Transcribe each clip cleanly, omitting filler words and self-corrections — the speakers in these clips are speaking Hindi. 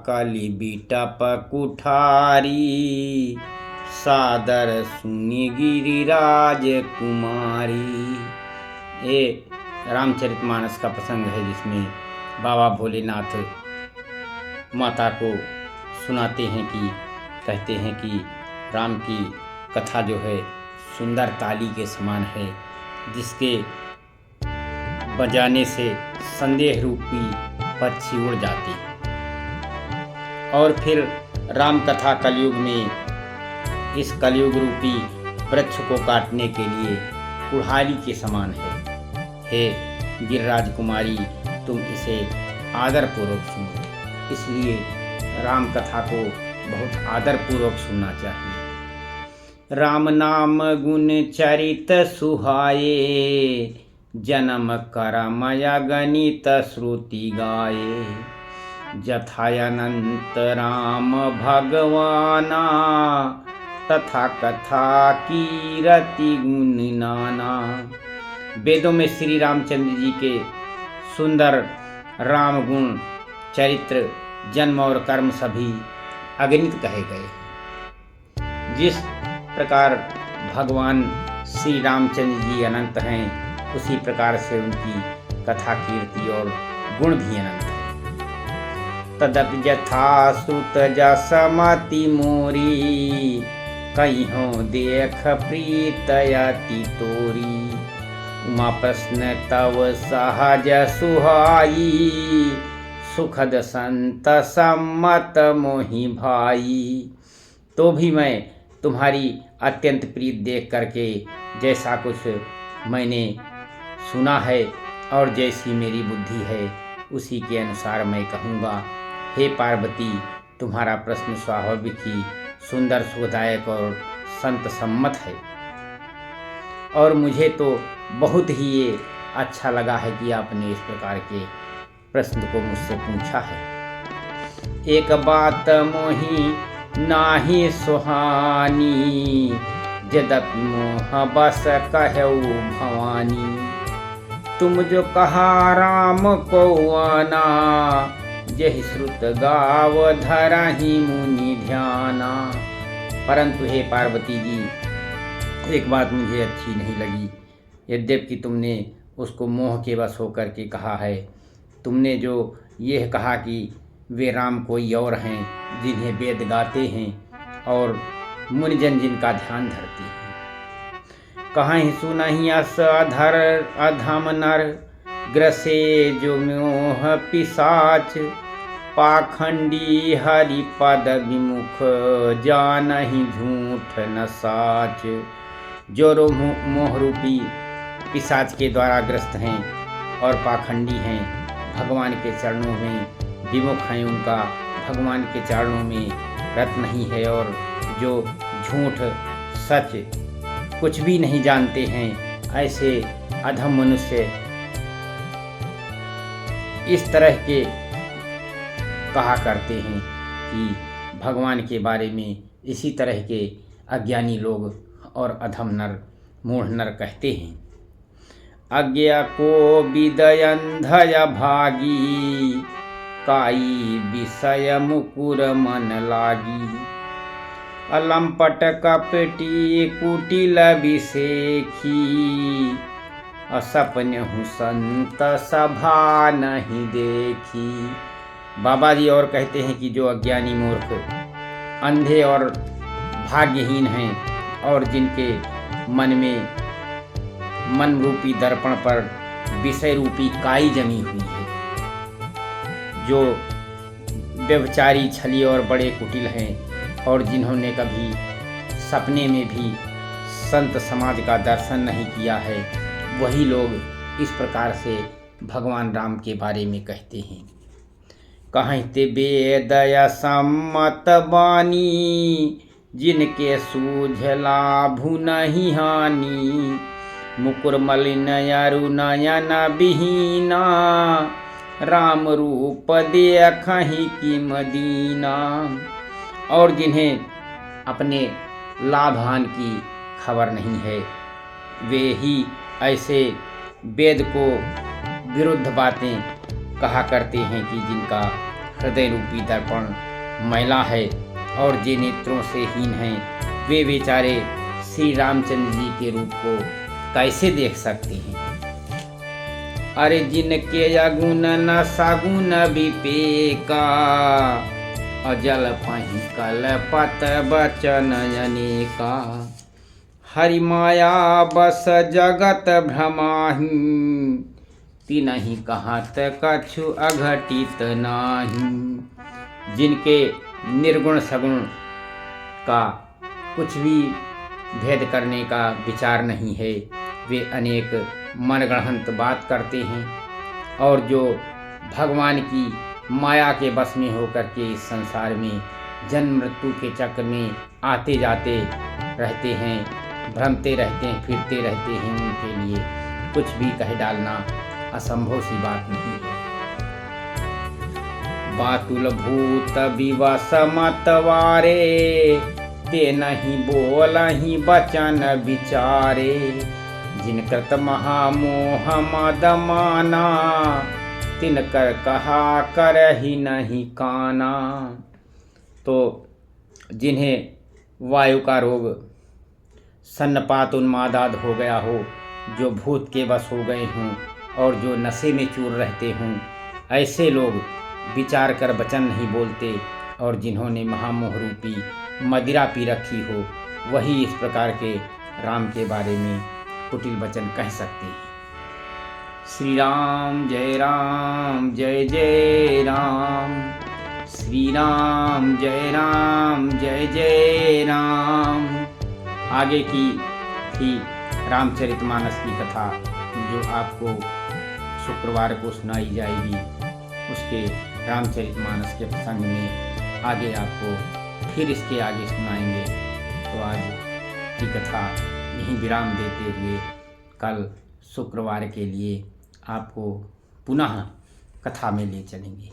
कलि बिटप कुठारी, सादर सुनि गिरिराज कुमारी। ये रामचरितमानस का प्रसंग है जिसमें बाबा भोलेनाथ माता को सुनाते हैं कि कहते हैं कि राम की कथा जो है सुंदर ताली के समान है, जिसके बजाने से संदेह रूपी पक्षी उड़ जाते हैं। और फिर राम कथा कलयुग में इस कलयुग रूपी वृक्ष को काटने के लिए कुल्हाड़ी के समान है। हे गिरिराज कुमारी, तुम इसे आदरपूर्वक सुनो। इसलिए राम कथा को बहुत आदरपूर्वक सुनना चाहिए। राम नाम गुण चरित सुहाए, जन्म करम गणित श्रुति गाये। जथायनंत राम भगवाना, तथा कथा कीरति गुण नाना। वेदों में श्री रामचंद्र जी के सुंदर राम गुण चरित्र, जन्म और कर्म सभी अगणित कहे गए। जिस प्रकार भगवान श्री रामचंद्र जी अनंत हैं, उसी प्रकार से उनकी कथा कीर्ति और गुण भी अनंत है। तदपि यथा श्रुत जसमति मोरी, कहियों देख प्रीत अति तोरी। उमा प्रश्न तव सहज सुहाई, सुखद संत सम्मत मोहि भाई। तो भी मैं तुम्हारी अत्यंत प्रीत देख करके जैसा कुछ मैंने सुना है और जैसी मेरी बुद्धि है, उसी के अनुसार मैं कहूँगा। हे पार्वती, तुम्हारा प्रश्न स्वाभाविक ही सुंदर सुखदायक और संत सम्मत है, और मुझे तो बहुत ही ये अच्छा लगा है कि आपने इस प्रकार के प्रश्न को मुझसे पूछा है। एक बात मोहि नाही सुहानी, यद्यपि मोह बस कहऊ भवानी। तुम जो कहा राम को आना, यही श्रुत गाव धरहि मुनि ध्याना। परंतु हे पार्वती जी, एक बात मुझे अच्छी नहीं लगी। यद्यपि तुमने उसको मोह के वश होकर के कहा है, तुमने जो यह कहा कि वे राम कोई और हैं जिन्हें वेद गाते हैं और मुनिजन जिनका ध्यान धरते हैं। कहीं सुनहि अस अधर अधम नर, ग्रसे जो मोह पिशाच। पाखंडी हरि पद विमुख, जानहि झूठ न साच। जो मोह रूपी पिशाच के द्वारा ग्रस्त हैं और पाखंडी हैं, भगवान के चरणों में विमुख हैं, उनका भगवान के चरणों में रत नहीं है, और जो झूठ सच कुछ भी नहीं जानते हैं, ऐसे अधम मनुष्य इस तरह के कहा करते हैं कि भगवान के बारे में इसी तरह के अज्ञानी लोग और अधम नर, मूढ़ नर कहते हैं। अज्ञा को विदयंधय भागी, काई विषय मुकुर मन लागी। अलंपट कपटी कुटिल विषेखी, असपन्यहु संत सभा नहीं देखी। बाबा जी और कहते हैं कि जो अज्ञानी मूर्ख, अंधे और भाग्यहीन हैं, और जिनके मन में मन रूपी दर्पण पर विषय रूपी काई जमी हुई है, जो व्यभिचारी, छली और बड़े कुटिल हैं, और जिन्होंने कभी सपने में भी संत समाज का दर्शन नहीं किया है, वही लोग इस प्रकार से भगवान राम के बारे में कहते हैं। कहते वेदय सम्मत बानी, जिनके सूझ लाभु नहीं हानि। मुकुर मलिन अरु नयन बिहीना, राम रूप देखहि की मदीना। और जिन्हें अपने लाभ हानि की खबर नहीं है, वे ही ऐसे वेद को विरुद्ध बातें कहा करते हैं कि जिनका हृदय रूपी दर्पण मैला है और जे नेत्रों से हीन हैं वे बेचारे श्री रामचंद्र जी के रूप को कैसे देख सकते हैं। अरे जिनके अगुन न सगुन विपेका, अजल पही कल पत बचन अनेका। हरि माया बस जगत भ्रमाहि, तिनहि कहत कछु अघटित नाही। जिनके निर्गुण सगुण का कुछ भी भेद करने का विचार नहीं है, वे अनेक मनगढ़ंत बात करते हैं और जो भगवान की माया के बस में होकर के इस संसार में जन्म मृत्यु के चक्र में आते जाते रहते हैं, भ्रमते रहते हैं, फिरते रहते हैं, उनके लिए कुछ भी कह डालना असंभव सी बात नहीं है। बातुल भूत विवश मतवारे, ते नहीं बोलहि बचन विचारे। जिनकृत महामोह मद माना, तिनकर कहा करहि नहीं काना। तो जिन्हें वायु का रोग सन्नपात उन्मादाद हो गया हो, जो भूत के बस हो गए हों और जो नशे में चूर रहते हों, ऐसे लोग विचार कर वचन नहीं बोलते और जिन्होंने महामोह रूपी मदिरा पी रखी हो, वही इस प्रकार के राम के बारे में कुटिल वचन कह सकते हैं। श्री राम जय जय राम, श्री राम जय जय राम। आगे की थी रामचरितमानस की कथा जो आपको शुक्रवार को सुनाई जाएगी। उसके रामचरितमानस के प्रसंग में आगे आपको फिर इसके आगे सुनाएंगे। तो आज की कथा यहीं विराम देते हुए कल शुक्रवार के लिए आपको पुनः कथा में ले चलेंगे।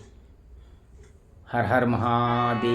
हर हर महादेव।